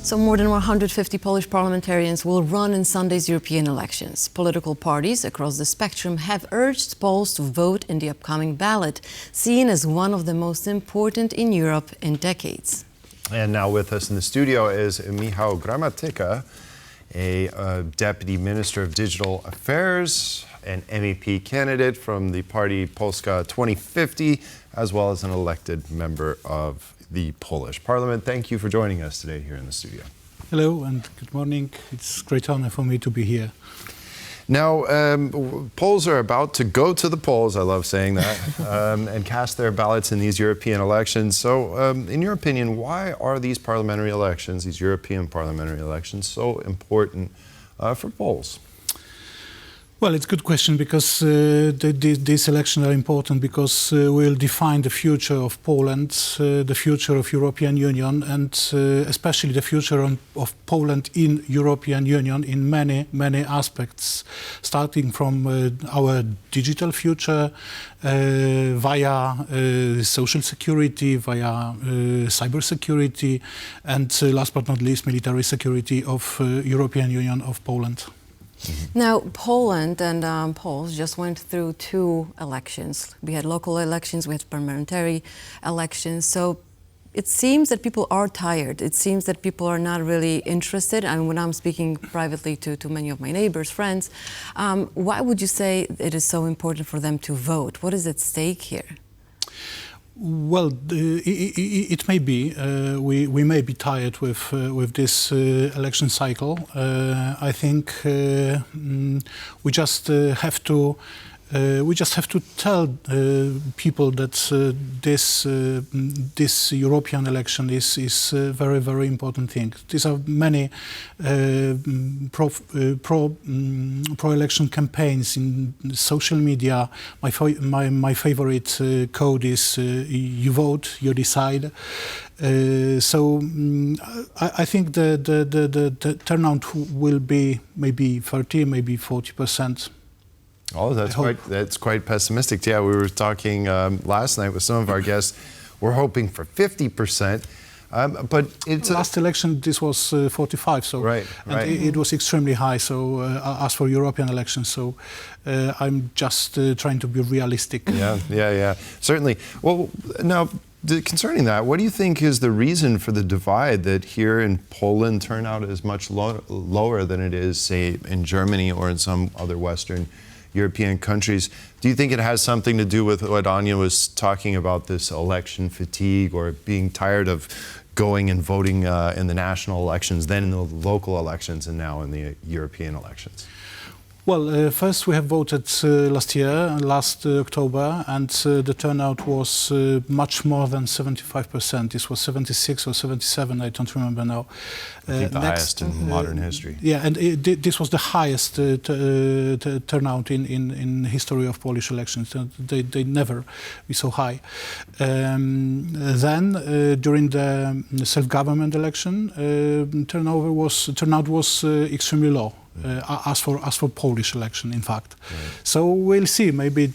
So more than 150 Polish parliamentarians will run in Sunday's European elections. Political parties across the spectrum have urged Poles to vote in the upcoming ballot, seen as one of the most important in Europe in decades. And now with us in the studio is Michał Gramatyka, a Deputy Minister of Digital Affairs, an MEP candidate from the party Polska 2050, as well as an elected member of the Polish Parliament. Thank you for joining us today here in the studio. Hello and good morning. It's a great honor for me to be here. Now, Poles are about to go to the polls, I love saying that, and cast their ballots in these European elections. So, in your opinion, why are these parliamentary elections, these European parliamentary elections, so important for Poles? Well, it's a good question because these elections are important because we'll define the future of Poland, the future of European Union, and especially the future of Poland in European Union in many aspects, starting from our digital future via social security, via cyber security, and last but not least, military security of European Union of Poland. Mm-hmm. Now, Poland and Poles just went through two elections. We had local elections, we had parliamentary elections. So it seems that people are tired. It seems that people are not really interested. And when I'm speaking privately to many of my neighbors, friends, why would you say it is so important for them to vote? What is at stake here? Well, it may be. We may be tired with this election cycle. I think we just have to tell people that this European election is a very important thing. These are many pro-election campaigns in social media. My favorite code is "You vote, you decide." So I think the turnout will be maybe 30, maybe 40%. Oh, that's quite pessimistic. Yeah, we were talking last night with some of our guests. We're hoping for 50%, but it's last election. This was 45. So right. It was extremely high. So as for European elections, so I'm just trying to be realistic. Yeah, certainly. Well, now concerning that, what do you think is the reason for the divide that here in Poland turnout is much lower than it is, say, in Germany or in some other Western European countries? Do you think it has something to do with what Anya was talking about, this election fatigue or being tired of going and voting in the national elections, then in the local elections, and now in the European elections? Well, first we have voted last October, and the turnout was much more than 75%. This was 76 or 77, I don't remember now. I think the highest in modern history. Yeah, and this was the highest turnout in history of Polish elections. They never be so high. Then, during the self-government election, turnout was extremely low. As for Polish election, in fact. Right. So we'll see. Maybe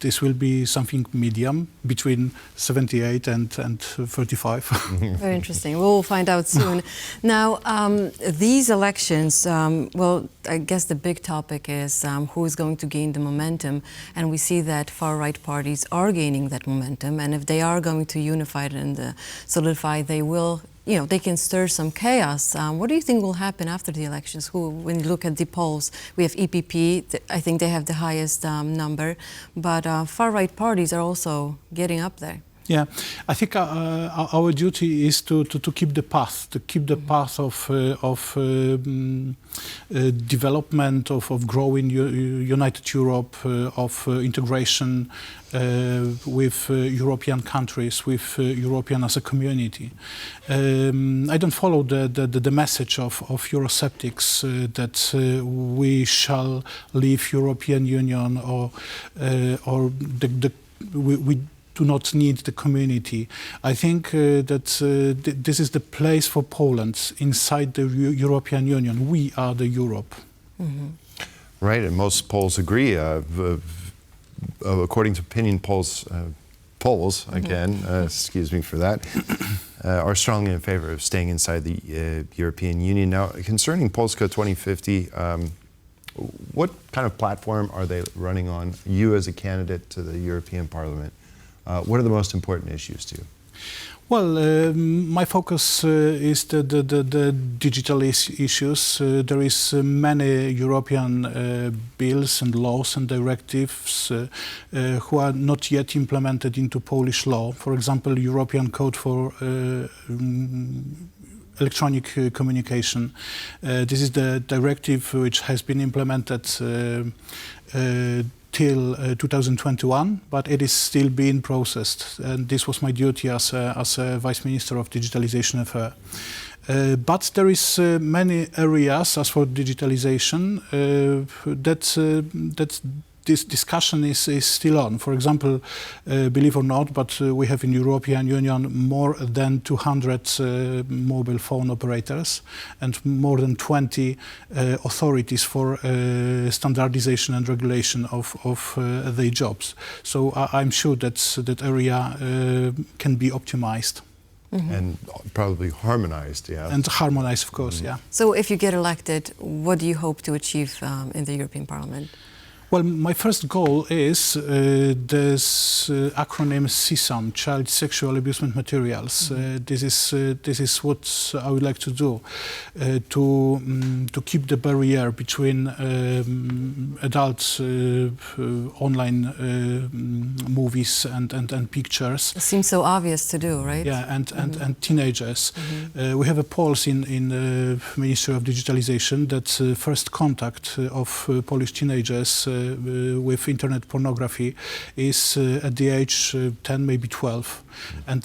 this will be something medium between 78 and 35. Very interesting. We'll find out soon. Now, these elections, well, I guess the big topic is who is going to gain the momentum. And we see that far-right parties are gaining that momentum. And if they are going to unify it and solidify, they will, they can stir some chaos. What do you think will happen after the elections? When you look at the polls, we have EPP, I think they have the highest number, but far-right parties are also getting up there. Yeah, I think our duty is to keep the path, of development, of growing united Europe, of integration with European countries, with European as a community. I don't follow the message of Eurosceptics that we shall leave European Union or we do not need the community. I think that this is the place for Poland inside the European Union. We are the Europe. Mm-hmm. Right, and most Poles agree. According to opinion polls, again, excuse me for that, are strongly in favor of staying inside the European Union. Now, concerning Polska 2050, what kind of platform are they running on? You as a candidate to the European Parliament, what are the most important issues to you? Well, my focus is the digital issues. There is many European bills and laws and directives who are not yet implemented into Polish law. For example, European Code for Electronic Communication. This is the directive which has been implemented till 2021, but it is still being processed. And this was my duty as a Vice Minister of Digitalization Affairs. But there is many areas, as for digitalization, that this discussion is still on. For example, believe or not, but we have in European Union more than 200 mobile phone operators and more than 20 authorities for standardization and regulation of their jobs. So I'm sure that area can be optimized. Mm-hmm. And probably harmonized, yeah. And harmonized, of course, yeah. So if you get elected, what do you hope to achieve in the European Parliament? Well, my first goal is this acronym CSAM, Child Sexual Abusement Materials. This is what I would like to do, to keep the barrier between adult online movies and pictures. It seems so obvious to do, right? Yeah, and teenagers. We have a policy in the Ministry of Digitalization that first contact of Polish teenagers with internet pornography is at the age 10, maybe 12. And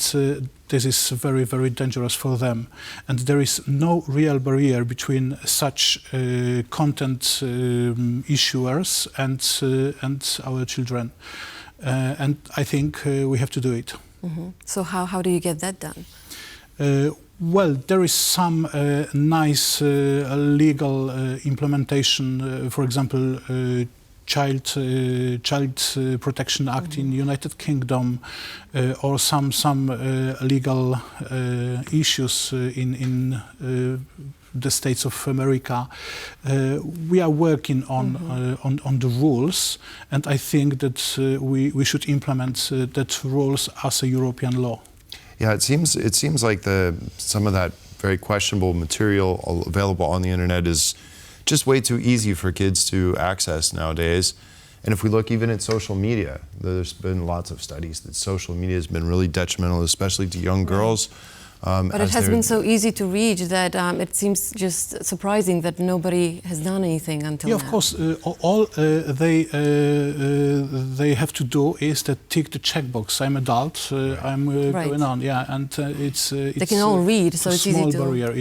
this is very, very dangerous for them. And there is no real barrier between such content issuers and our children. And I think we have to do it. So how do you get that done? Well, there is some nice legal implementation, for example, Child Protection Act in United Kingdom, or some legal issues in the States of America. We are working on the rules, and I think that we should implement that rules as a European law. Yeah, it seems like some of that very questionable material available on the internet is just way too easy for kids to access nowadays. And if we look even at social media, there's been lots of studies that social media has been really detrimental, especially to young girls. But it has been so easy to reach that it seems just surprising that nobody has done anything until now. Yeah, of course. All they have to do is to tick the checkbox. I'm adult. I'm going on. Yeah, and it's they can all read, so it's easy to. Small barrier.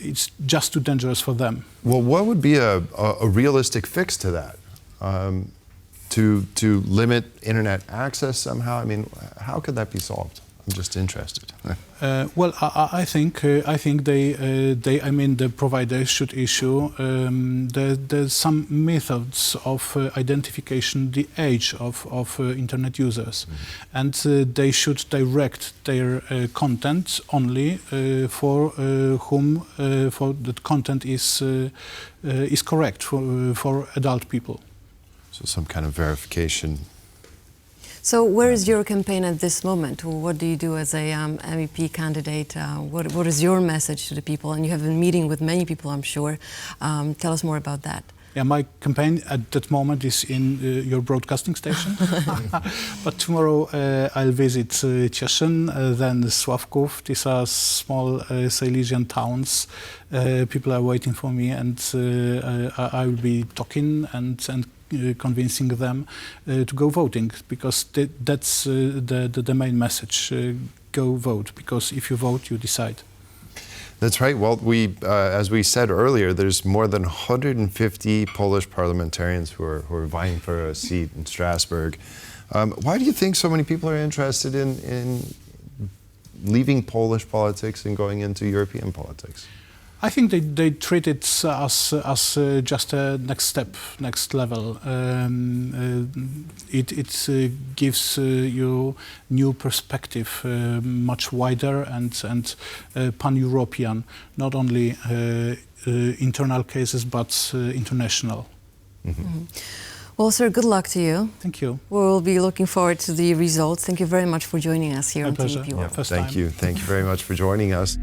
It's just too dangerous for them. Well, what would be a realistic fix to that? To limit internet access somehow? I mean, how could that be solved? I'm just interested. Well, I think the providers should issue there's some methods of identification the age of internet users, and they should direct their content only for whom for that content is correct for adult people. So some kind of verification. So where is your campaign at this moment? What do you do as a MEP candidate? What is your message to the people? And you have been meeting with many people, I'm sure. Tell us more about that. Yeah, my campaign at that moment is in your broadcasting station. But tomorrow I'll visit Cieszyn, then Sławków. These are small Silesian towns. People are waiting for me, and I will be talking and convincing them to go voting, because that's the main message. Go vote, because if you vote, you decide. That's right. Well, as we said earlier, there's more than 150 Polish parliamentarians who are vying for a seat in Strasbourg. Why do you think so many people are interested in leaving Polish politics and going into European politics? I think they treat it as just a next step, next level. It gives you new perspective, much wider and pan-European, not only internal cases but international. Well, sir, good luck to you. Thank you. We'll be looking forward to the results. Thank you very much for joining us here My on pleasure. TVP World. First Thank time. you. Thank you very much for joining us.